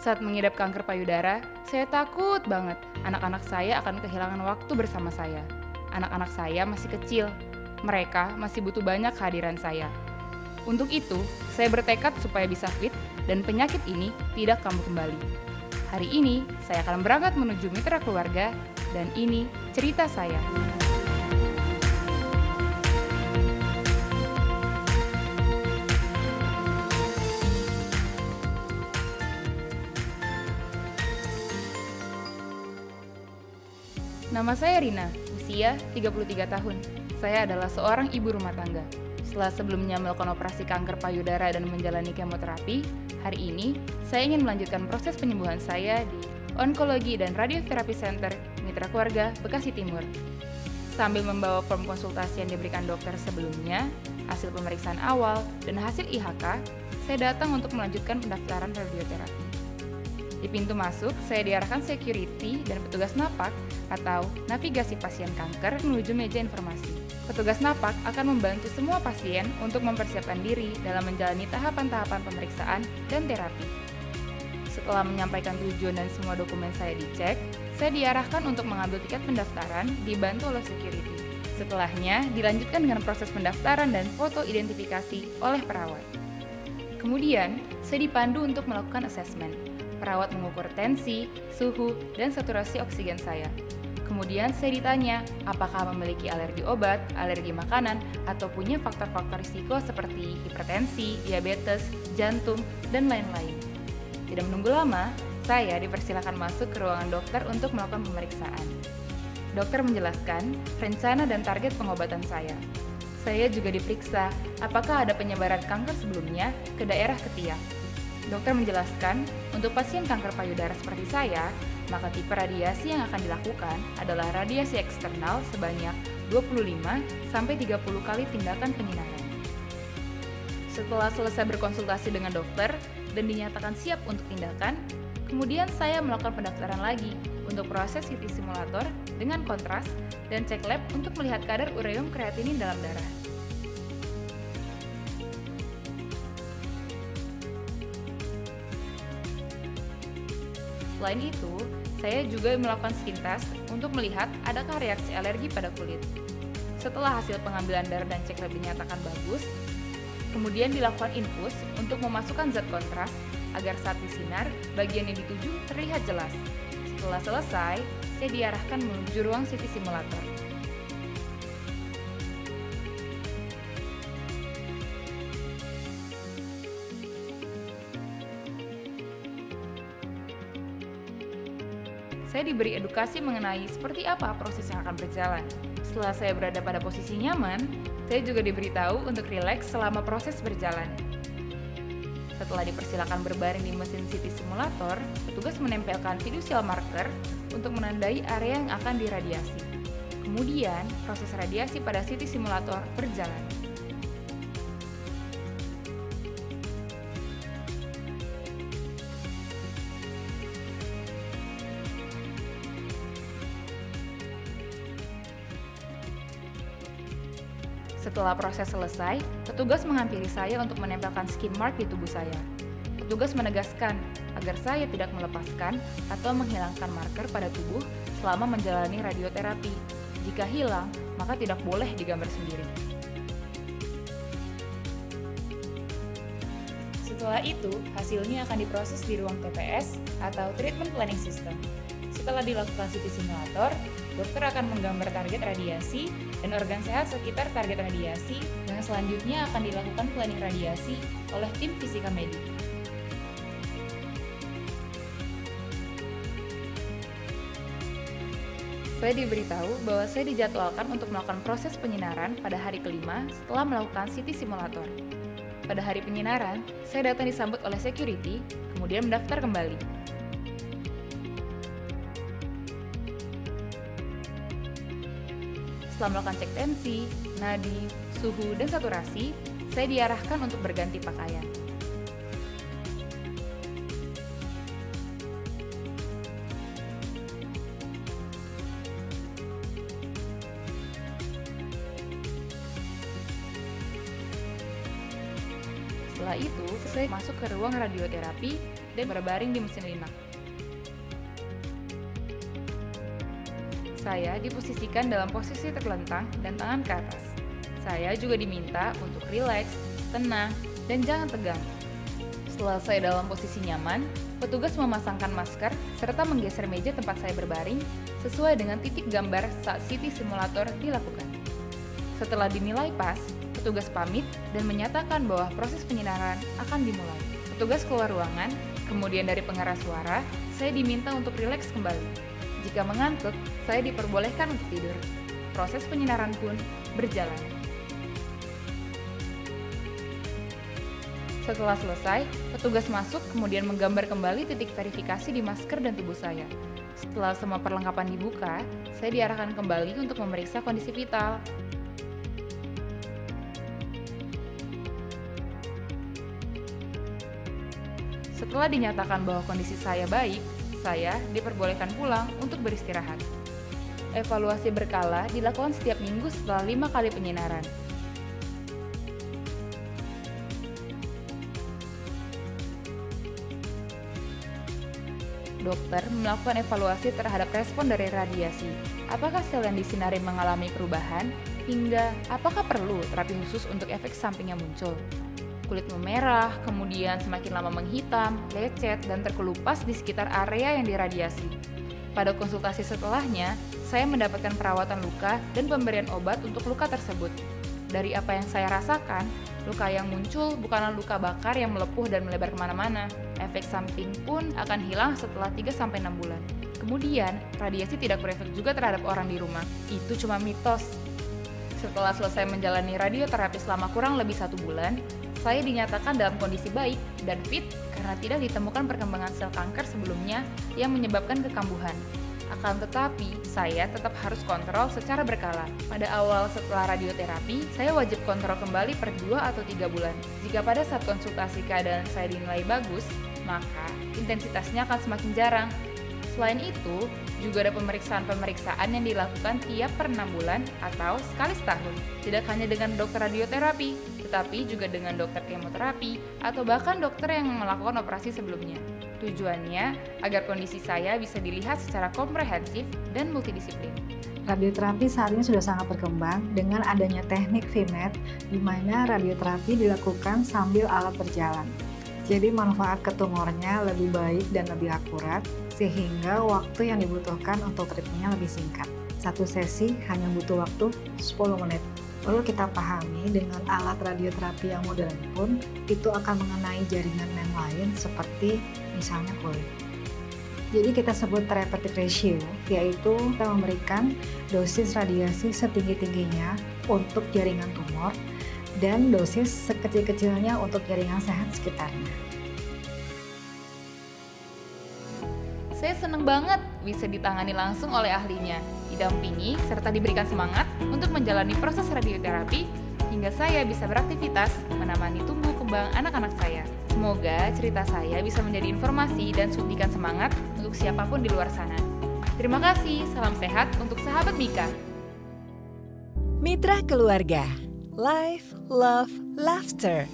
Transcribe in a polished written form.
Saat mengidap kanker payudara, saya takut banget anak-anak saya akan kehilangan waktu bersama saya. Anak-anak saya masih kecil, mereka masih butuh banyak kehadiran saya. Untuk itu, saya bertekad supaya bisa fit dan penyakit ini tidak kambuh kembali. Hari ini, saya akan berangkat menuju mitra keluarga, dan ini cerita saya. Nama saya Rina, usia 33 tahun. Saya adalah seorang ibu rumah tangga. Setelah sebelumnya melakukan operasi kanker payudara dan menjalani kemoterapi, hari ini saya ingin melanjutkan proses penyembuhan saya di Onkologi dan Radioterapi Center Mitra Keluarga Bekasi Timur. Sambil membawa form konsultasi yang diberikan dokter sebelumnya, hasil pemeriksaan awal, dan hasil IHK, saya datang untuk melanjutkan pendaftaran radioterapi. Di pintu masuk, saya diarahkan security dan petugas napak atau navigasi pasien kanker menuju meja informasi. Petugas napak akan membantu semua pasien untuk mempersiapkan diri dalam menjalani tahapan-tahapan pemeriksaan dan terapi. Setelah menyampaikan tujuan dan semua dokumen saya dicek, saya diarahkan untuk mengambil tiket pendaftaran dibantu oleh security. Setelahnya, dilanjutkan dengan proses pendaftaran dan foto identifikasi oleh perawat. Kemudian, saya dipandu untuk melakukan asesmen. Perawat mengukur tensi, suhu, dan saturasi oksigen saya. Kemudian saya ditanya, apakah memiliki alergi obat, alergi makanan, atau punya faktor-faktor risiko seperti hipertensi, diabetes, jantung, dan lain-lain. Tidak menunggu lama, saya dipersilakan masuk ke ruangan dokter untuk melakukan pemeriksaan. Dokter menjelaskan rencana dan target pengobatan saya. Saya juga diperiksa apakah ada penyebaran kanker sebelumnya ke daerah ketiak. Dokter menjelaskan, untuk pasien kanker payudara seperti saya, maka tipe radiasi yang akan dilakukan adalah radiasi eksternal sebanyak 25-30 kali tindakan penyinaran. Setelah selesai berkonsultasi dengan dokter dan dinyatakan siap untuk tindakan, kemudian saya melakukan pendaftaran lagi untuk proses CT simulator dengan kontras dan cek lab untuk melihat kadar ureum kreatinin dalam darah. Selain itu, saya juga melakukan skin test untuk melihat adakah reaksi alergi pada kulit. Setelah hasil pengambilan darah dan cek lab dinyatakan bagus, kemudian dilakukan infus untuk memasukkan zat kontras agar saat disinar, bagian yang dituju terlihat jelas. Setelah selesai, saya diarahkan menuju ruang CT simulator. Saya diberi edukasi mengenai seperti apa proses yang akan berjalan. Setelah saya berada pada posisi nyaman, saya juga diberitahu untuk rileks selama proses berjalan. Setelah dipersilakan berbaring di mesin CT simulator, petugas menempelkan fiducial marker untuk menandai area yang akan diradiasi. Kemudian, proses radiasi pada CT simulator berjalan. Setelah proses selesai, petugas menghampiri saya untuk menempelkan skin mark di tubuh saya. Petugas menegaskan agar saya tidak melepaskan atau menghilangkan marker pada tubuh selama menjalani radioterapi. Jika hilang, maka tidak boleh digambar sendiri. Setelah itu, hasilnya akan diproses di ruang TPS atau Treatment Planning System. Setelah dilakukan CT simulator, dokter akan menggambar target radiasi dan organ sehat sekitar target radiasi yang selanjutnya akan dilakukan planning radiasi oleh tim fisika medik. Saya diberitahu bahwa saya dijadwalkan untuk melakukan proses penyinaran pada hari kelima setelah melakukan CT simulator. Pada hari penyinaran, saya datang disambut oleh security, kemudian mendaftar kembali. Setelah melakukan cek tensi, nadi, suhu, dan saturasi, saya diarahkan untuk berganti pakaian. Setelah itu, saya masuk ke ruang radioterapi dan berbaring di mesin linak. Saya diposisikan dalam posisi terlentang dan tangan ke atas. Saya juga diminta untuk rileks, tenang, dan jangan tegang. Setelah saya dalam posisi nyaman, petugas memasangkan masker serta menggeser meja tempat saya berbaring sesuai dengan titik gambar saat CT simulator dilakukan. Setelah dinilai pas, petugas pamit dan menyatakan bahwa proses penyinaran akan dimulai. Petugas keluar ruangan, kemudian dari pengeras suara, saya diminta untuk rileks kembali. Jika mengantuk, saya diperbolehkan untuk tidur. Proses penyinaran pun berjalan. Setelah selesai, petugas masuk kemudian menggambar kembali titik verifikasi di masker dan tubuh saya. Setelah semua perlengkapan dibuka, saya diarahkan kembali untuk memeriksa kondisi vital. Setelah dinyatakan bahwa kondisi saya baik, saya diperbolehkan pulang untuk beristirahat. Evaluasi berkala dilakukan setiap minggu setelah 5 kali penyinaran. Dokter melakukan evaluasi terhadap respon dari radiasi. Apakah sel yang disinari mengalami perubahan? Hingga apakah perlu terapi khusus untuk efek samping yang muncul? Kulit memerah, kemudian semakin lama menghitam, lecet, dan terkelupas di sekitar area yang diradiasi. Pada konsultasi setelahnya, saya mendapatkan perawatan luka dan pemberian obat untuk luka tersebut. Dari apa yang saya rasakan, luka yang muncul bukanlah luka bakar yang melepuh dan melebar kemana-mana. Efek samping pun akan hilang setelah 3-6 bulan. Kemudian, radiasi tidak berefek juga terhadap orang di rumah. Itu cuma mitos. Setelah selesai menjalani radioterapi selama kurang lebih 1 bulan, saya dinyatakan dalam kondisi baik dan fit karena tidak ditemukan perkembangan sel kanker sebelumnya yang menyebabkan kekambuhan. Akan tetapi, saya tetap harus kontrol secara berkala. Pada awal setelah radioterapi, saya wajib kontrol kembali per 2 atau 3 bulan. Jika pada saat konsultasi keadaan saya dinilai bagus, maka intensitasnya akan semakin jarang. Selain itu, juga ada pemeriksaan-pemeriksaan yang dilakukan tiap per 6 bulan atau sekali setahun. Tidak hanya dengan dokter radioterapi, tetapi juga dengan dokter kemoterapi atau bahkan dokter yang melakukan operasi sebelumnya. Tujuannya agar kondisi saya bisa dilihat secara komprehensif dan multidisiplin. Radioterapi saat ini sudah sangat berkembang dengan adanya teknik VMAT, di mana radioterapi dilakukan sambil alat berjalan. Jadi manfaat ke tumornya lebih baik dan lebih akurat, sehingga waktu yang dibutuhkan untuk treatmentnya lebih singkat. Satu sesi hanya butuh waktu 10 menit. Perlu kita pahami dengan alat radioterapi yang modern pun, itu akan mengenai jaringan yang lain seperti misalnya kulit. Jadi kita sebut therapeutic ratio, yaitu kita memberikan dosis radiasi setinggi-tingginya untuk jaringan tumor, dan dosis sekecil-kecilnya untuk jaringan sehat sekitarnya. Saya senang banget bisa ditangani langsung oleh ahlinya, didampingi serta diberikan semangat untuk menjalani proses radioterapi hingga saya bisa beraktivitas menemani tumbuh kembang anak-anak saya. Semoga cerita saya bisa menjadi informasi dan suntikan semangat untuk siapapun di luar sana. Terima kasih, salam sehat untuk sahabat Mika. Mitra Keluarga, Life, Love, Laughter.